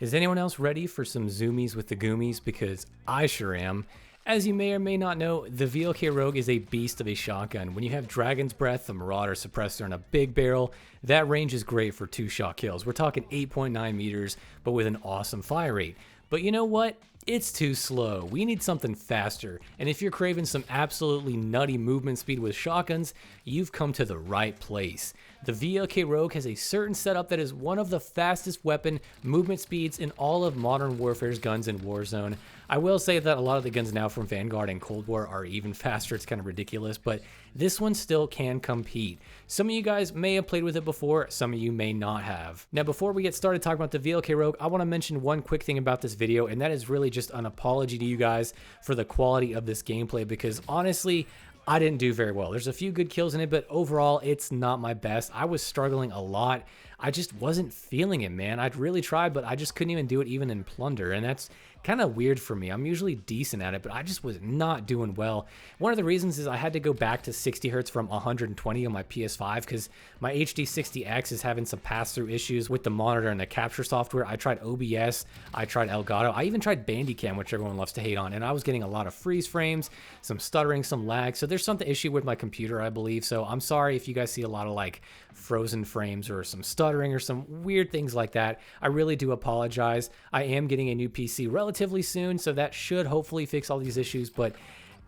Is anyone else ready for some zoomies with the Goomies? Because I sure am. As you may or may not know, the VLK Rogue is a beast of a shotgun. When you have Dragon's Breath, a Marauder suppressor, and a big barrel, that range is great for 2-shot kills. We're talking 8.9 meters, but with an awesome fire rate. But you know what? It's too slow. We need something faster. And if you're craving some absolutely nutty movement speed with shotguns, you've come to the right place. The VLK Rogue has a certain setup that is one of the fastest weapon movement speeds in all of Modern Warfare's guns in Warzone. I will say that a lot of the guns now from Vanguard and Cold War are even faster. It's kind of ridiculous, but this one still can compete. Some of you guys may have played with it before, some of you may not have. Now, before we get started talking about the VLK Rogue, I want to mention one quick thing about this video, and that is really just an apology to you guys for the quality of this gameplay, because honestly, I didn't do very well. There's a few good kills in it, but overall, it's not my best. I was struggling a lot. I just wasn't feeling it, man. I'd really tried, but I just couldn't even do it even in Plunder, and that's kind of weird for me. I'm usually decent at it, but I just was not doing well. One of the reasons is I had to go back to 60 hertz from 120 on my PS5 because my HD60X is having some pass-through issues with the monitor and the capture software. I tried OBS, I tried Elgato, I even tried Bandicam, which everyone loves to hate on, and I was getting a lot of freeze frames, some stuttering, some lag. So there's something issue with my computer, I believe. So I'm sorry if you guys see a lot of like frozen frames or some stuttering or some weird things like that. I really do apologize. I am getting a new PC relatively soon, so that should hopefully fix all these issues. But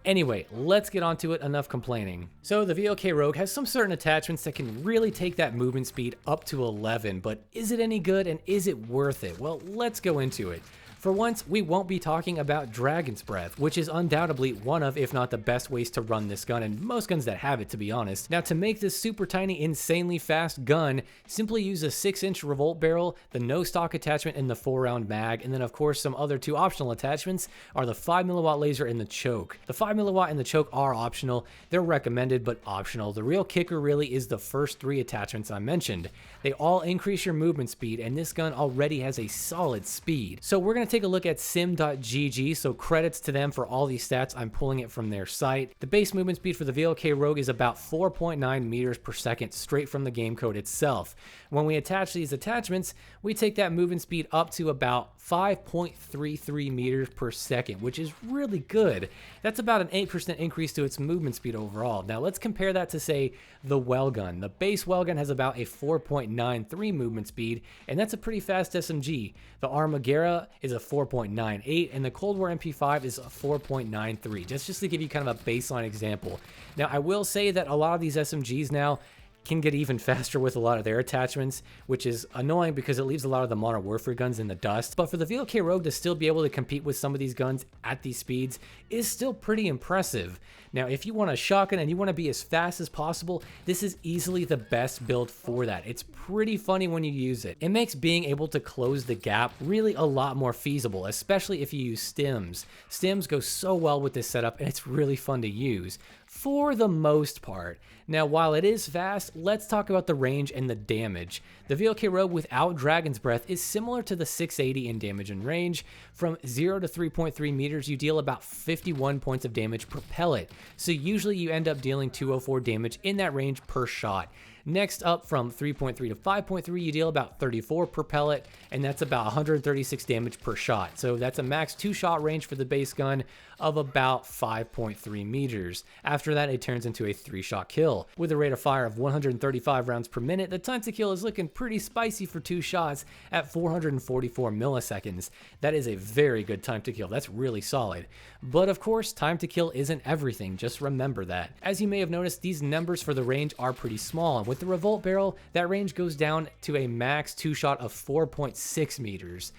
anyway, let's get on to it. Enough complaining. So the VLK Rogue has some certain attachments that can really take that movement speed up to 11, but is it any good and is it worth it? Well, let's go into it. For once, we won't be talking about Dragon's Breath, which is undoubtedly one of, if not the best ways to run this gun, and most guns that have it, to be honest. Now, to make this super tiny, insanely fast gun, simply use a 6-inch revolt barrel, the no stock attachment, and the 4-round mag, and then of course some other two optional attachments are the 5mm laser and the choke. The 5mm and the choke are optional. They're recommended, but optional. The real kicker really is the first 3 attachments I mentioned. They all increase your movement speed, and this gun already has a solid speed. So we're going to take a look at sim.gg, so credits to them for all these stats. I'm pulling it from their site. The base movement speed for the VLK Rogue is about 4.9 meters per second, straight from the game code itself. When we attach these attachments, we take that movement speed up to about 5.33 meters per second, which is really good. That's about an 8% increase to its movement speed overall. Now let's compare that to, say, the well gun. The base well gun has about a 4.93 movement speed, and that's a pretty fast SMG. The Armaguerra is a 4.98, and the Cold War MP5 is a 4.93, just to give you kind of a baseline example. Now, I will say that a lot of these SMGs now can get even faster with a lot of their attachments, which is annoying because it leaves a lot of the Modern Warfare guns in the dust. But for the VLK Rogue to still be able to compete with some of these guns at these speeds is still pretty impressive. Now, if you want a shotgun and you want to be as fast as possible, this is easily the best build for that. It's pretty funny when you use it. It makes being able to close the gap really a lot more feasible, especially if you use stims. Stims go so well with this setup, and it's really fun to use for the most part. Now, while it is fast, let's talk about the range and the damage. The VLK Rogue without Dragon's Breath is similar to the 680 in damage and range. From 0 to 3.3 meters, you deal about 51 points of damage per pellet. So usually you end up dealing 204 damage in that range per shot. Next up, from 3.3 to 5.3, you deal about 34 per pellet, and that's about 136 damage per shot. So that's a max 2-shot range for the base gun of about 5.3 meters. After that, it turns into a 3-shot kill. With a rate of fire of 135 rounds per minute, the time to kill is looking pretty spicy for 2 shots at 444 milliseconds. That is a very good time to kill. That's really solid. But of course, time to kill isn't everything. Just remember that. As you may have noticed, these numbers for the range are pretty small. With the revolt barrel, that range goes down to a max 2-shot of 4.6 meters.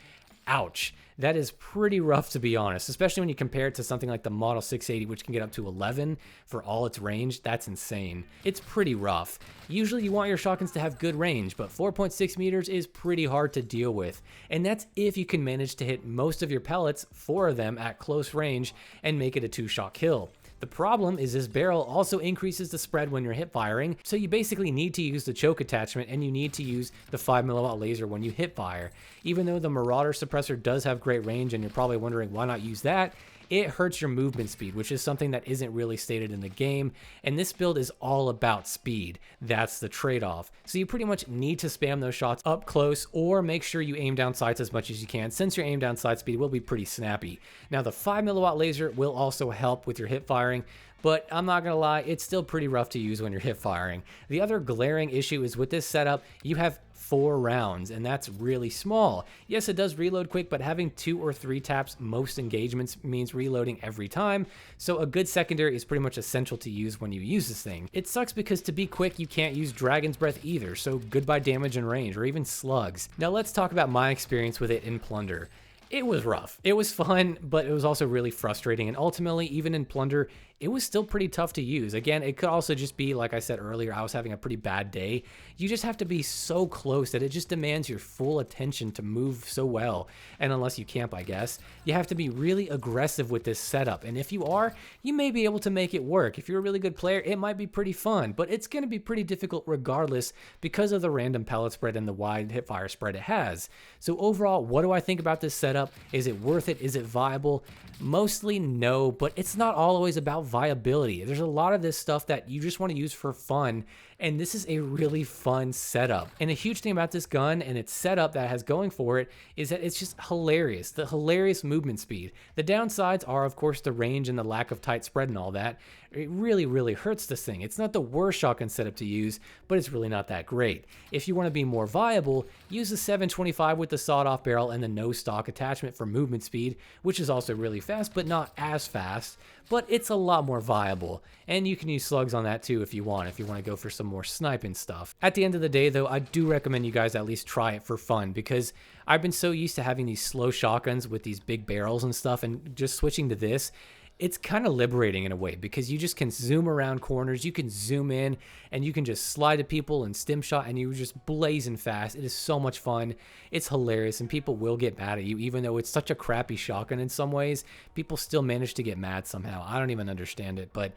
Ouch. That is pretty rough, to be honest, especially when you compare it to something like the Model 680, which can get up to 11 for all its range. That's insane. It's pretty rough. Usually you want your shotguns to have good range, but 4.6 meters is pretty hard to deal with. And that's if you can manage to hit most of your pellets, 4 of them, at close range and make it a 2-shot kill. The problem is this barrel also increases the spread when you're hip firing, so you basically need to use the choke attachment and you need to use the 5mm laser when you hip fire. Even though the Marauder suppressor does have great range and you're probably wondering why not use that, it hurts your movement speed, which is something that isn't really stated in the game. And this build is all about speed. That's the trade-off. So you pretty much need to spam those shots up close, or make sure you aim down sights as much as you can, since your aim down sight speed will be pretty snappy. Now the 5 milliwatt laser will also help with your hip firing, but I'm not gonna lie, it's still pretty rough to use when you're hip firing. The other glaring issue is with this setup, you have 4 rounds, and that's really small. Yes, it does reload quick, but having 2 or 3 taps most engagements means reloading every time, so a good secondary is pretty much essential to use when you use this thing. It sucks because to be quick, you can't use Dragon's Breath either, so goodbye damage and range, or even slugs. Now let's talk about my experience with it in Plunder. It was rough. It was fun, but it was also really frustrating, and ultimately, even in Plunder, it was still pretty tough to use. Again, it could also just be, like I said earlier, I was having a pretty bad day. You just have to be so close that it just demands your full attention to move so well, and unless you camp, I guess, you have to be really aggressive with this setup, and if you are, you may be able to make it work. If you're a really good player, it might be pretty fun, but it's going to be pretty difficult regardless because of the random pellet spread and the wide hipfire spread it has. So overall, what do I think about this setup? Is it worth it? Is it viable? Mostly no, but it's not always about viability. There's a lot of this stuff that you just want to use for fun, and this is a really fun setup. And a huge thing about this gun and its setup that it has going for it is that it's just hilarious. The hilarious movement speed. The downsides are, of course, the range and the lack of tight spread and all that. It really, really hurts this thing. It's not the worst shotgun setup to use, but it's really not that great. If you want to be more viable, use the 725 with the sawed-off barrel and the no-stock attachment for movement speed, which is also really fast, but not as fast. But it's a lot more viable, and you can use slugs on that too if you want to go for some more sniping stuff. At the end of the day though, I do recommend you guys at least try it for fun, because I've been so used to having these slow shotguns with these big barrels and stuff, and just switching to this, it's kind of liberating in a way, because you just can zoom around corners, you can zoom in, and you can just slide to people and stim shot, and you're just blazing fast. It is so much fun. It's hilarious, and people will get mad at you, even though it's such a crappy shotgun in some ways. People still manage to get mad somehow. I don't even understand it, but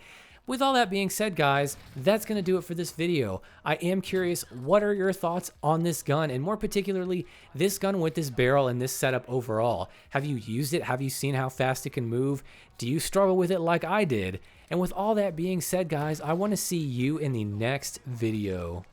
with all that being said, guys, that's going to do it for this video. I am curious, what are your thoughts on this gun, and more particularly, this gun with this barrel and this setup overall? Have you used it? Have you seen how fast it can move? Do you struggle with it like I did? And with all that being said, guys, I want to see you in the next video.